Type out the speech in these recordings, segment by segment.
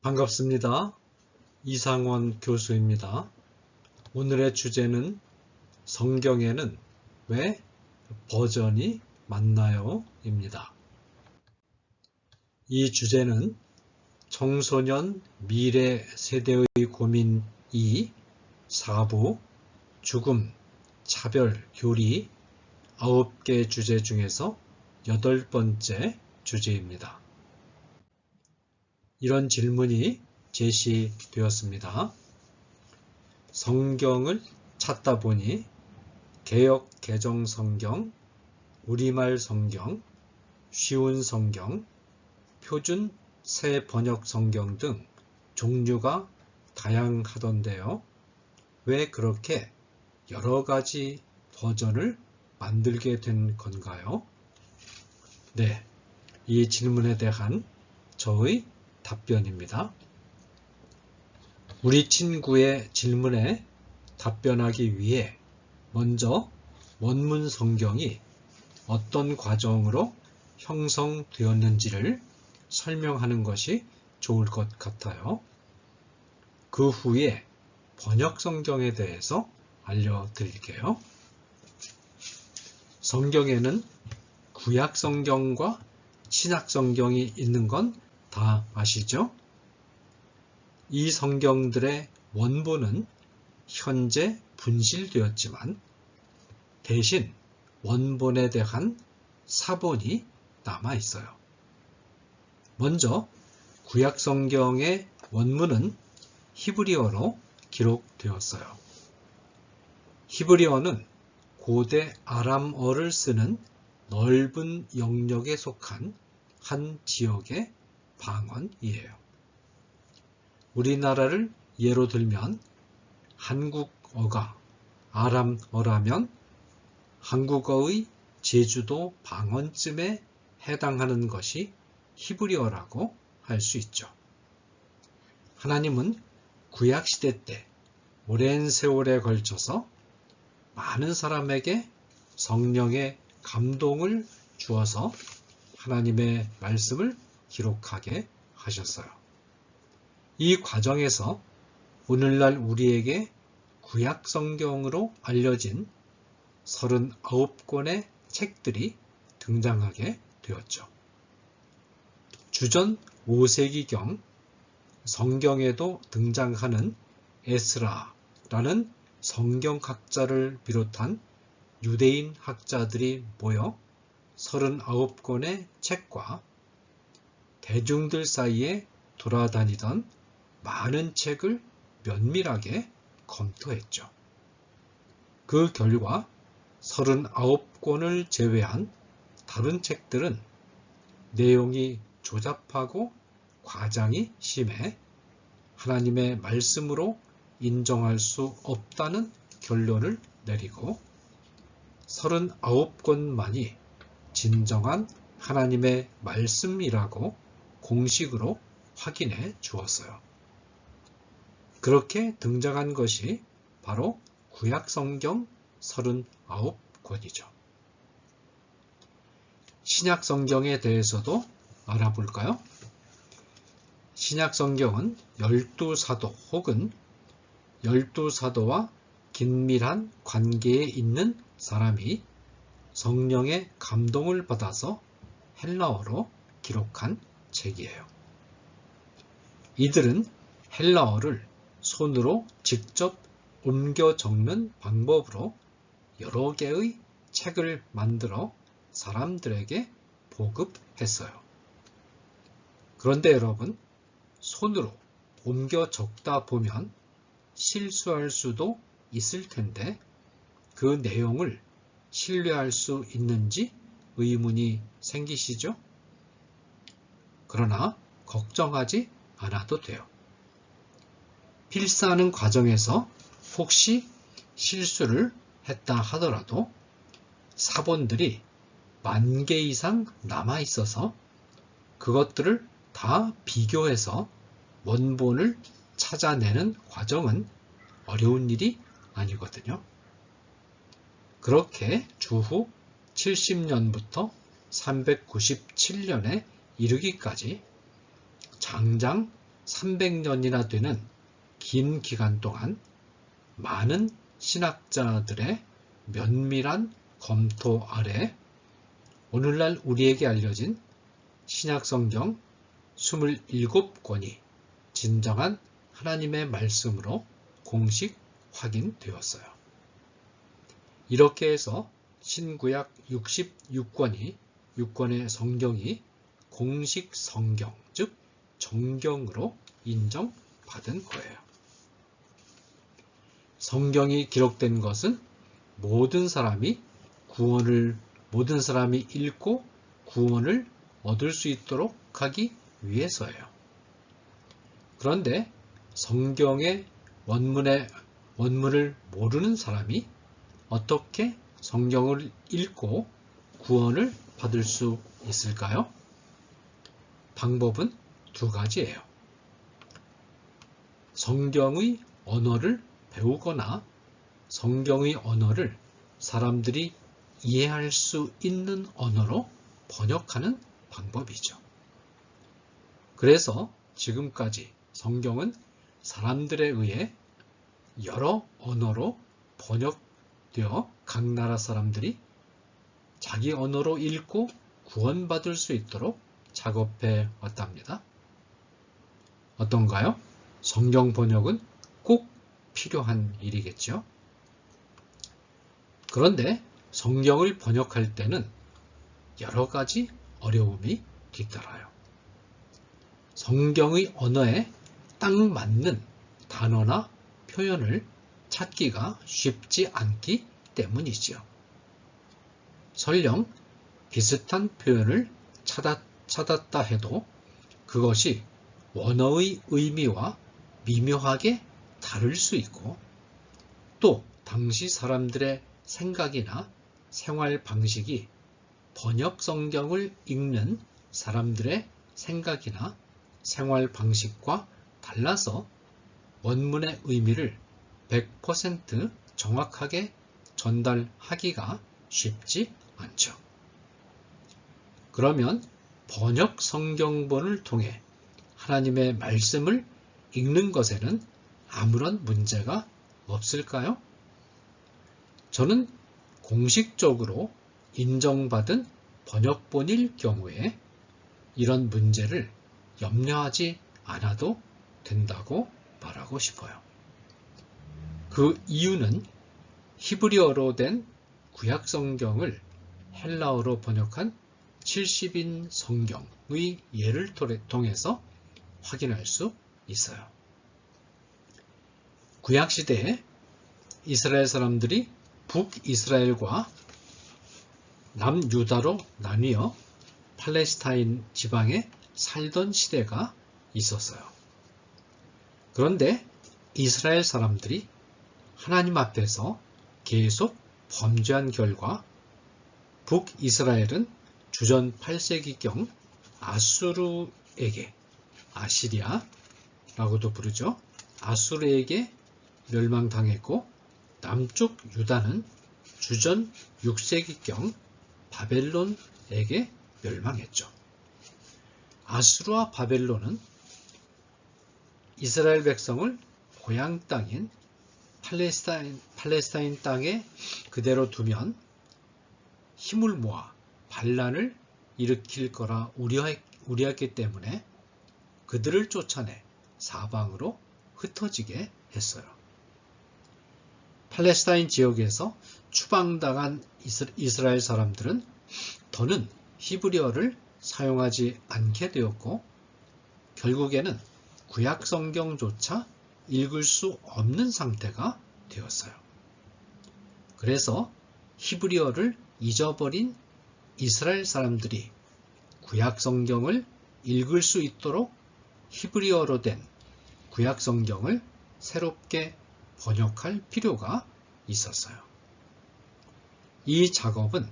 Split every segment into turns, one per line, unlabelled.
반갑습니다. 이상원 교수입니다. 오늘의 주제는 성경에는 왜 버전이 많나요? 입니다. 이 주제는 청소년 미래 세대의 고민 2, 4부, 죽음, 차별, 교리 9개 주제 중에서 8번째 주제입니다. 이런 질문이 제시되었습니다. 성경을 찾다 보니 개역 개정 성경, 우리말 성경, 쉬운 성경, 표준 새 번역 성경 등 종류가 다양하던데요. 왜 그렇게 여러 가지 버전을 만들게 된 건가요? 네, 이 질문에 대한 저의 답변입니다. 우리 친구의 질문에 답변하기 위해 먼저 원문 성경이 어떤 과정으로 형성되었는지를 설명하는 것이 좋을 것 같아요. 그 후에 번역 성경에 대해서 알려드릴게요. 성경에는 구약 성경과 신약 성경이 있는 건 다 아시죠? 이 성경들의 원본은 현재 분실되었지만 대신 원본에 대한 사본이 남아 있어요. 먼저 구약 성경의 원문은 히브리어로 기록되었어요. 히브리어는 고대 아람어를 쓰는 넓은 영역에 속한 한 지역의 방언이에요. 우리나라를 예로 들면 한국어가 아람어라면 한국어의 제주도 방언쯤에 해당하는 것이 히브리어라고 할 수 있죠. 하나님은 구약시대 때 오랜 세월에 걸쳐서 많은 사람에게 성령의 감동을 주어서 하나님의 말씀을 기록하게 하셨어요. 이 과정에서 오늘날 우리에게 구약 성경으로 알려진 39권의 책들이 등장하게 되었죠. 주전 5세기경 성경에도 등장하는 에스라라는 성경학자를 비롯한 유대인 학자들이 모여 39권의 책과 대중들 사이에 돌아다니던 많은 책을 면밀하게 검토했죠. 그 결과 39권을 제외한 다른 책들은 내용이 조잡하고 과장이 심해 하나님의 말씀으로 인정할 수 없다는 결론을 내리고 39권만이 진정한 하나님의 말씀이라고 공식으로 확인해 주었어요. 그렇게 등장한 것이 바로 구약 성경 39권이죠. 신약 성경에 대해서도 알아볼까요? 신약 성경은 12사도 혹은 12사도와 긴밀한 관계에 있는 사람이 성령의 감동을 받아서 헬라어로 기록한 책이에요. 이들은 헬라어를 손으로 직접 옮겨 적는 방법으로 여러 개의 책을 만들어 사람들에게 보급했어요. 그런데 여러분, 손으로 옮겨 적다 보면 실수할 수도 있을 텐데 그 내용을 신뢰할 수 있는지 의문이 생기시죠? 그러나 걱정하지 않아도 돼요. 필사하는 과정에서 혹시 실수를 했다 하더라도 사본들이 10,000개 이상 남아 있어서 그것들을 다 비교해서 원본을 찾아내는 과정은 어려운 일이 아니거든요. 그렇게 주후 70년부터 397년에 이르기까지 장장 300년이나 되는 긴 기간 동안 많은 신학자들의 면밀한 검토 아래 오늘날 우리에게 알려진 신약성경 27권이 진정한 하나님의 말씀으로 공식 확인되었어요. 이렇게 해서 신구약 66권의 성경이 공식 성경, 즉 정경으로 인정받은 거예요. 성경이 기록된 것은 모든 사람이 읽고 구원을 얻을 수 있도록 하기 위해서예요. 그런데 성경의 원문을 모르는 사람이 어떻게 성경을 읽고 구원을 받을 수 있을까요? 방법은 두 가지예요. 성경의 언어를 배우거나 성경의 언어를 사람들이 이해할 수 있는 언어로 번역하는 방법이죠. 그래서 지금까지 성경은 사람들에 의해 여러 언어로 번역되어 각 나라 사람들이 자기 언어로 읽고 구원받을 수 있도록 작업해 왔답니다. 어떤가요? 성경 번역은 꼭 필요한 일이겠죠. 그런데 성경을 번역할 때는 여러 가지 어려움이 뒤따라요. 성경의 언어에 딱 맞는 단어나 표현을 찾기가 쉽지 않기 때문이지요. 설령 비슷한 표현을 찾았다 해도 그것이 원어의 의미와 미묘하게 다를 수 있고 또 당시 사람들의 생각이나 생활 방식이 번역 성경을 읽는 사람들의 생각이나 생활 방식과 달라서 원문의 의미를 100% 정확하게 전달하기가 쉽지 않죠. 그러면 번역 성경본을 통해 하나님의 말씀을 읽는 것에는 아무런 문제가 없을까요? 저는 공식적으로 인정받은 번역본일 경우에 이런 문제를 염려하지 않아도 된다고 말하고 싶어요. 그 이유는 히브리어로 된 구약 성경을 헬라어로 번역한 70인 성경의 예를 통해서 확인할 수 있어요. 구약 시대에 이스라엘 사람들이 북이스라엘과 남유다로 나뉘어 팔레스타인 지방에 살던 시대가 있었어요. 그런데 이스라엘 사람들이 하나님 앞에서 계속 범죄한 결과 북이스라엘은 주전 8세기경 아수르에게, 아시리아라고도 부르죠. 아수르에게 멸망당했고 남쪽 유다는 주전 6세기경 바벨론에게 멸망했죠. 아수르와 바벨론은 이스라엘 백성을 고향 땅인 팔레스타인 땅에 그대로 두면 힘을 모아 반란을 일으킬 거라 우려했기 때문에 그들을 쫓아내 사방으로 흩어지게 했어요. 팔레스타인 지역에서 추방당한 이스라엘 사람들은 더는 히브리어를 사용하지 않게 되었고 결국에는 구약 성경조차 읽을 수 없는 상태가 되었어요. 그래서 히브리어를 잊어버린 이스라엘 사람들이 구약 성경을 읽을 수 있도록 히브리어로 된 구약 성경을 새롭게 번역할 필요가 있었어요. 이 작업은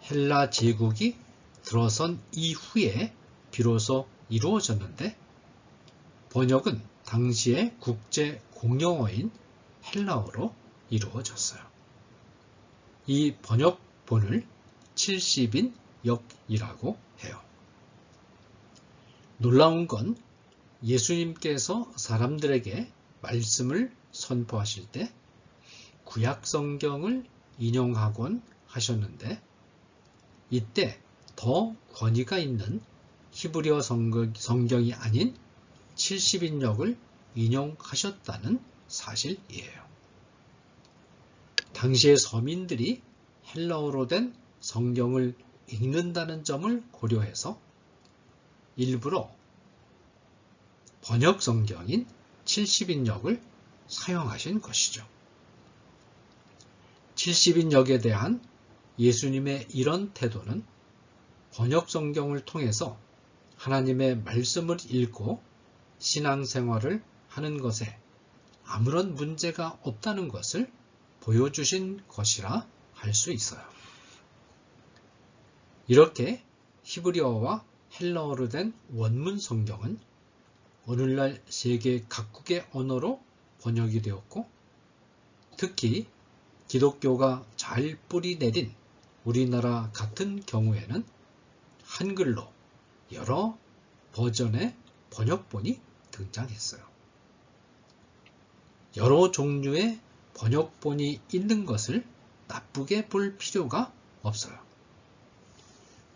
헬라 제국이 들어선 이후에 비로소 이루어졌는데 번역은 당시의 국제 공용어인 헬라어로 이루어졌어요. 이 번역본을 70인 역이라고 해요. 놀라운 건 예수님께서 사람들에게 말씀을 선포하실 때 구약 성경을 인용하곤 하셨는데, 이때 더 권위가 있는 히브리어 성경이 아닌 70인역을 인용하셨다는 사실이에요. 당시의 서민들이 헬라어로 된 성경을 읽는다는 점을 고려해서 일부러 번역 성경인 70인역을 사용하신 것이죠. 70인역에 대한 예수님의 이런 태도는 번역 성경을 통해서 하나님의 말씀을 읽고 신앙생활을 하는 것에 아무런 문제가 없다는 것을 보여주신 것이라 할 수 있어요. 이렇게 히브리어와 헬라어로 된 원문 성경은 오늘날 세계 각국의 언어로 번역이 되었고, 특히 기독교가 잘 뿌리 내린 우리나라 같은 경우에는 한글로 여러 버전의 번역본이 등장했어요. 여러 종류의 번역본이 있는 것을 나쁘게 볼 필요가 없어요.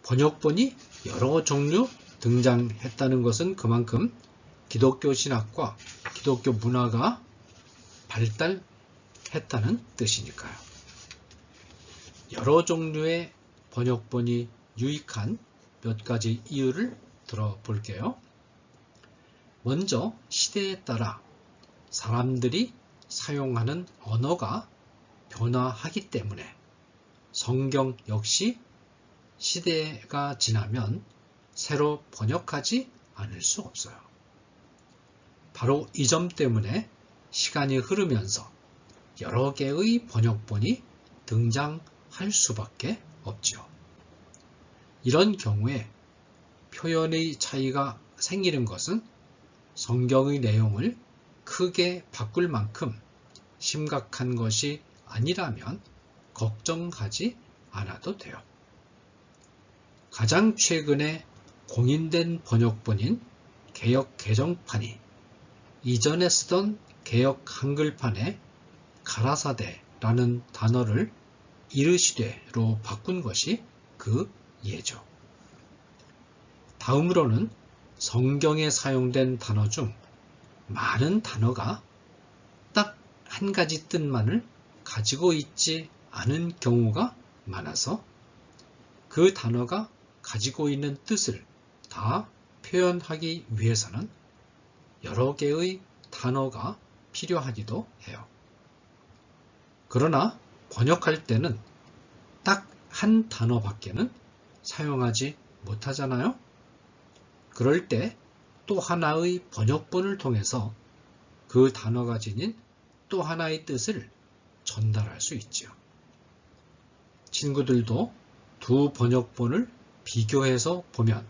번역본이 여러 종류 등장했다는 것은 그만큼 기독교 신학과 기독교 문화가 발달했다는 뜻이니까요. 여러 종류의 번역본이 유익한 몇 가지 이유를 들어볼게요. 먼저 시대에 따라 사람들이 사용하는 언어가 변화하기 때문에 성경 역시 시대가 지나면 새로 번역하지 않을 수 없어요. 바로 이 점 때문에 시간이 흐르면서 여러 개의 번역본이 등장할 수밖에 없죠. 이런 경우에 표현의 차이가 생기는 것은 성경의 내용을 크게 바꿀 만큼 심각한 것이 아니라면 걱정하지 않아도 돼요. 가장 최근에 공인된 번역본인 개역 개정판이 이전에 쓰던 개역 한글판에 가라사대라는 단어를 이르시되로 바꾼 것이 그 예죠. 다음으로는 성경에 사용된 단어 중 많은 단어가 딱 한 가지 뜻만을 가지고 있지 않은 경우가 많아서 그 단어가 가지고 있는 뜻을 다 표현하기 위해서는 여러 개의 단어가 필요하기도 해요. 그러나 번역할 때는 딱 한 단어밖에는 사용하지 못하잖아요. 그럴 때 또 하나의 번역본을 통해서 그 단어가 지닌 또 하나의 뜻을 전달할 수 있죠. 친구들도 두 번역본을 비교해서 보면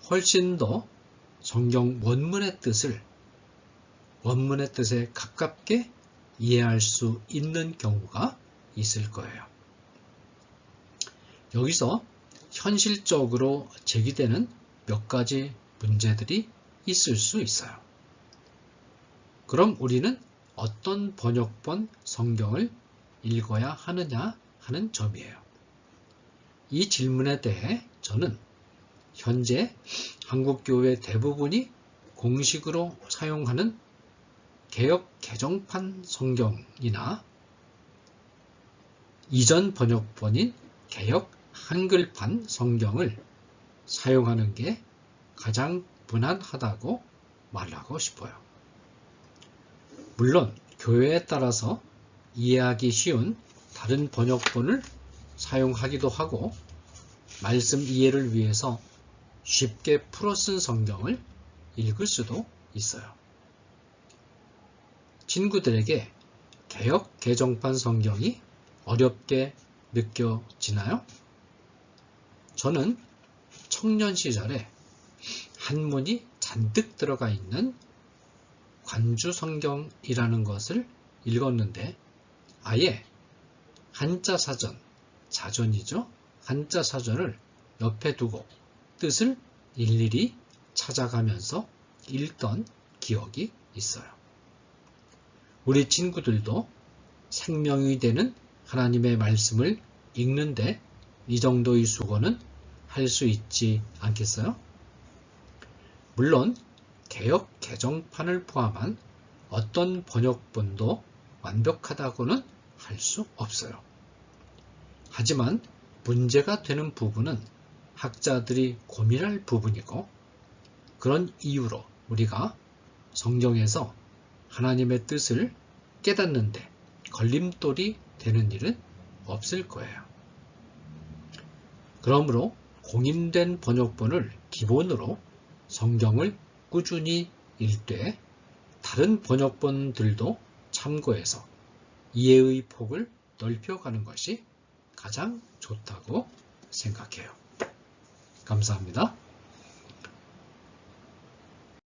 훨씬 더 성경 원문의 뜻을 원문의 뜻에 가깝게 이해할 수 있는 경우가 있을 거예요. 여기서 현실적으로 제기되는 몇 가지 문제들이 있을 수 있어요. 그럼 우리는 어떤 번역본 성경을 읽어야 하느냐 하는 점이에요. 이 질문에 대해 저는 현재 한국교회 대부분이 공식으로 사용하는 개역 개정판 성경이나 이전 번역본인 개역 한글판 성경을 사용하는 게 가장 무난하다고 말하고 싶어요. 물론 교회에 따라서 이해하기 쉬운 다른 번역본을 사용하기도 하고 말씀 이해를 위해서 쉽게 풀어 쓴 성경을 읽을 수도 있어요. 친구들에게 개역 개정판 성경이 어렵게 느껴지나요? 저는 청년 시절에 한문이 잔뜩 들어가 있는 관주 성경이라는 것을 읽었는데 아예 한자 사전, 자전이죠. 한자 사전을 옆에 두고 뜻을 일일이 찾아가면서 읽던 기억이 있어요. 우리 친구들도 생명이 되는 하나님의 말씀을 읽는데 이 정도의 수고는 할 수 있지 않겠어요? 물론 개역 개정판을 포함한 어떤 번역본도 완벽하다고는 할 수 없어요. 하지만 문제가 되는 부분은 학자들이 고민할 부분이고, 그런 이유로 우리가 성경에서 하나님의 뜻을 깨닫는데 걸림돌이 되는 일은 없을 거예요. 그러므로 공인된 번역본을 기본으로 성경을 꾸준히 읽되 다른 번역본들도 참고해서 이해의 폭을 넓혀가는 것이 가장 좋다고 생각해요. 감사합니다.